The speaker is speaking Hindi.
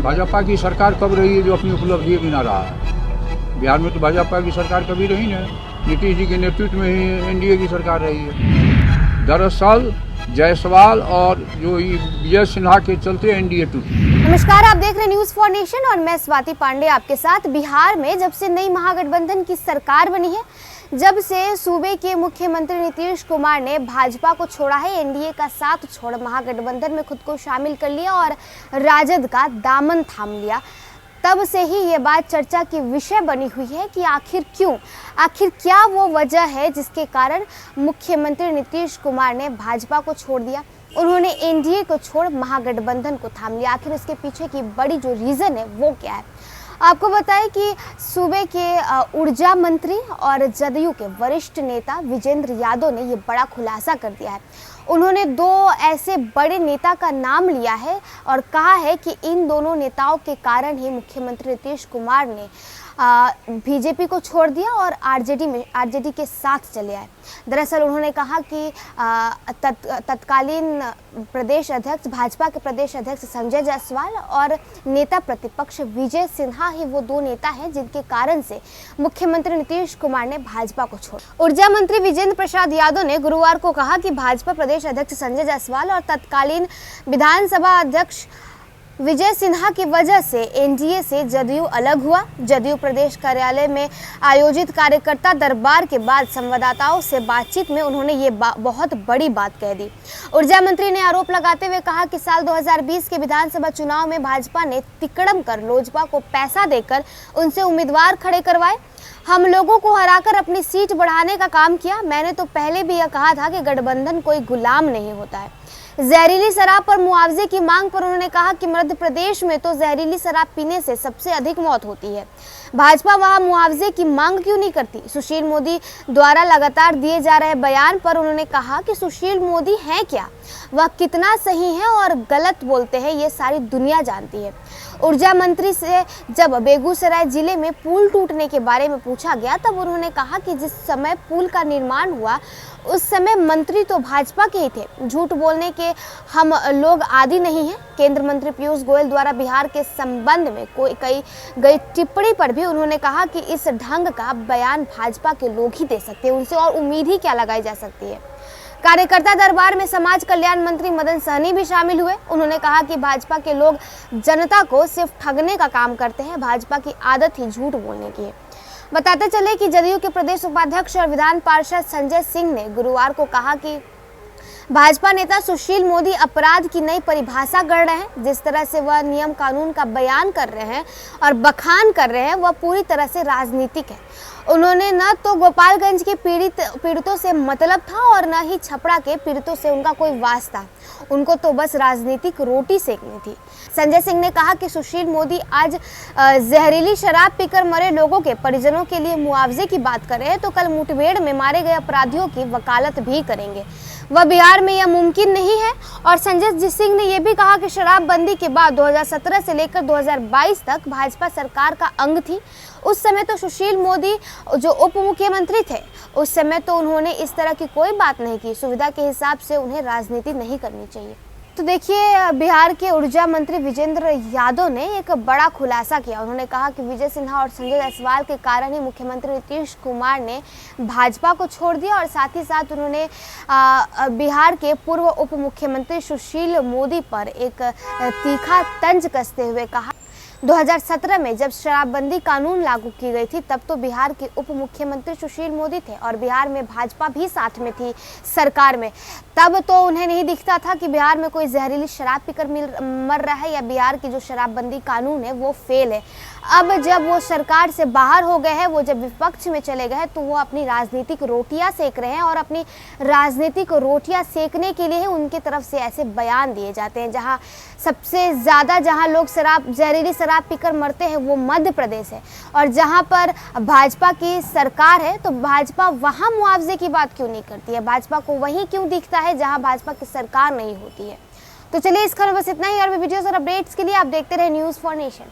भाजपा की सरकार कब रही है जो अपनी उपलब्धि गिना रहा है? बिहार में तो भाजपा की सरकार कभी रही नहीं, नीतीश जी के नेतृत्व में ही एनडीए की सरकार रही है। दरअसल जायसवाल और जो विजय सिन्हा के चलते एनडीए टूटी। नमस्कार, आप देख रहे हैं न्यूज फॉर नेशन और मैं स्वाति पांडे आपके साथ। बिहार में जब से नई महागठबंधन की सरकार बनी है, जब से सूबे के मुख्यमंत्री नीतीश कुमार ने भाजपा को छोड़ा है, एनडीए का साथ छोड़ महागठबंधन में खुद को शामिल कर लिया और राजद का दामन थाम लिया, तब से ही ये बात चर्चा की विषय बनी हुई है कि आखिर क्या वो वजह है जिसके कारण मुख्यमंत्री नीतीश कुमार ने भाजपा को छोड़ दिया, उन्होंने एनडीए को छोड़ महागठबंधन को थाम लिया। आखिर इसके पीछे की बड़ी जो रीज़न है वो क्या है? आपको बताएं कि सूबे के ऊर्जा मंत्री और जदयू के वरिष्ठ नेता विजेंद्र यादव ने ये बड़ा खुलासा कर दिया है। उन्होंने दो ऐसे बड़े नेता का नाम लिया है और कहा है कि इन दोनों नेताओं के कारण ही मुख्यमंत्री नीतीश कुमार ने बीजेपी को छोड़ दिया और आरजेडी के साथ चले आए। दरअसल उन्होंने कहा कि तत्कालीन प्रदेश अध्यक्ष भाजपा के प्रदेश अध्यक्ष संजय जायसवाल और नेता प्रतिपक्ष विजय सिन्हा ही वो दो नेता हैं जिनके कारण से मुख्यमंत्री नीतीश कुमार ने भाजपा को छोड़ा। ऊर्जा मंत्री विजेंद्र प्रसाद यादव ने गुरुवार को कहा कि भाजपा प्रदेश अध्यक्ष संजय जायसवाल और तत्कालीन विधानसभा अध्यक्ष विजय सिन्हा की वजह से एनडीए से जदयू अलग हुआ। जदयू प्रदेश कार्यालय में आयोजित कार्यकर्ता दरबार के बाद संवाददाताओं से बातचीत में उन्होंने ये बहुत बड़ी बात कह दी। ऊर्जा मंत्री ने आरोप लगाते हुए कहा कि साल 2020 के विधानसभा चुनाव में भाजपा ने तिकड़म कर लोजपा को पैसा देकर उनसे उम्मीदवार खड़े करवाए। हम लोगों को हराकर अपनी सीट बढ़ाने का काम किया। मैंने तो पहले भी यह कहा था कि गठबंधन कोई गुलाम नहीं होता है। जहरीली शराब पर मुआवजे की मांग पर उन्होंने कहा कि मध्य प्रदेश में तो जहरीली शराब पीने से सबसे अधिक मौत होती है, भाजपा वहां मुआवजे की मांग क्यों नहीं करती? सुशील मोदी द्वारा लगातार दिए जा रहे बयान पर उन्होंने कहा कि सुशील मोदी हैं क्या, वह कितना सही है और गलत बोलते हैं, ये सारी दुनिया जानती है। ऊर्जा मंत्री से जब बेगूसराय जिले में पुल टूटने के बारे में पूछा गया तब उन्होंने कहा कि जिस समय पुल का निर्माण हुआ उस समय मंत्री तो भाजपा के ही थे। झूठ बोलने के हम लोग आदी नहीं हैं। केंद्रीय मंत्री पीयूष गोयल द्वारा बिहार के संबंध में कई गई टिप्पणी पर भी उन्होंने कहा कि इस ढंग का बयान भाजपा के लोग ही दे सकते हैं, उनसे और उम्मीद ही क्या लगाई जा सकती है। कार्यकर्ता दरबार में समाज कल्याण मंत्री मदन सहनी भी शामिल हुए। उन्होंने कहा कि भाजपा के लोग जनता को सिर्फ ठगने का काम करते हैं, भाजपा की आदत ही झूठ बोलने की है। बताते चले कि जदयू के प्रदेश उपाध्यक्ष और विधान पार्षद संजय सिंह ने गुरुवार को कहा कि भाजपा नेता सुशील मोदी अपराध की नई परिभाषा गढ़ रहे हैं। जिस तरह से वह नियम कानून का बयान कर रहे हैं और बखान कर रहे हैं वह पूरी तरह से राजनीतिक है। उन्होंने न तो गोपालगंज के पीड़ितों से मतलब था और न ही छपरा के पीड़ितों से उनका कोई वास्ता, उनको तो बस राजनीतिक रोटी सेकनी थी। संजय सिंह ने कहा कि सुशील मोदी आज जहरीली शराब पीकर मरे लोगों के परिजनों के लिए मुआवजे की बात कर रहे हैं तो कल मुठभेड़ में मारे गए अपराधियों की वकालत भी करेंगे। वह बिहार में यह मुमकिन नहीं है। और संजय सिंह ने यह भी कहा कि शराबबंदी के बाद 2017 से लेकर 2022 तक भाजपा सरकार का अंग थी। उस समय तो सुशील मोदी जो उप मुख्यमंत्री थे उस समय तो उन्होंने इस तरह की कोई बात नहीं की। सुविधा के हिसाब से उन्हें राजनीति नहीं करनी चाहिए। तो देखिए, बिहार के ऊर्जा मंत्री विजेंद्र यादव ने एक बड़ा खुलासा किया। उन्होंने कहा कि विजय सिन्हा और संजय जायसवाल के कारण ही मुख्यमंत्री नीतीश कुमार ने भाजपा को छोड़ दिया और साथ ही साथ उन्होंने बिहार के पूर्व उप मुख्यमंत्री सुशील मोदी पर एक तीखा तंज कसते हुए कहा 2017 में जब शराबबंदी कानून लागू की गई थी तब तो बिहार के उप मुख्यमंत्री सुशील मोदी थे और बिहार में भाजपा भी साथ में थी सरकार में। तब तो उन्हें नहीं दिखता था कि बिहार में कोई जहरीली शराब पीकर मर रहा है या बिहार की जो शराबबंदी कानून है वो फेल है। अब जब वो सरकार से बाहर हो गए हैं, वो जब विपक्ष में चले गए तो वो अपनी राजनीतिक रोटियां सेक रहे हैं और अपनी राजनीतिक रोटियां सेकने के लिए ही उनकी तरफ से ऐसे बयान दिए जाते हैं। जहां सबसे ज़्यादा जहां लोग जहरीली शराब पीकर मरते हैं वो मध्य प्रदेश है और जहां पर भाजपा की सरकार है तो भाजपा वहां मुआवजे की बात क्यों नहीं करती है? भाजपा को वहीं क्यों दिखता है जहां भाजपा की सरकार नहीं होती है? तो चलिए, इस खबर में बस इतना ही और भी वीडियोस और अपडेट्स के लिए आप देखते रहे न्यूज़ फॉर नेशन।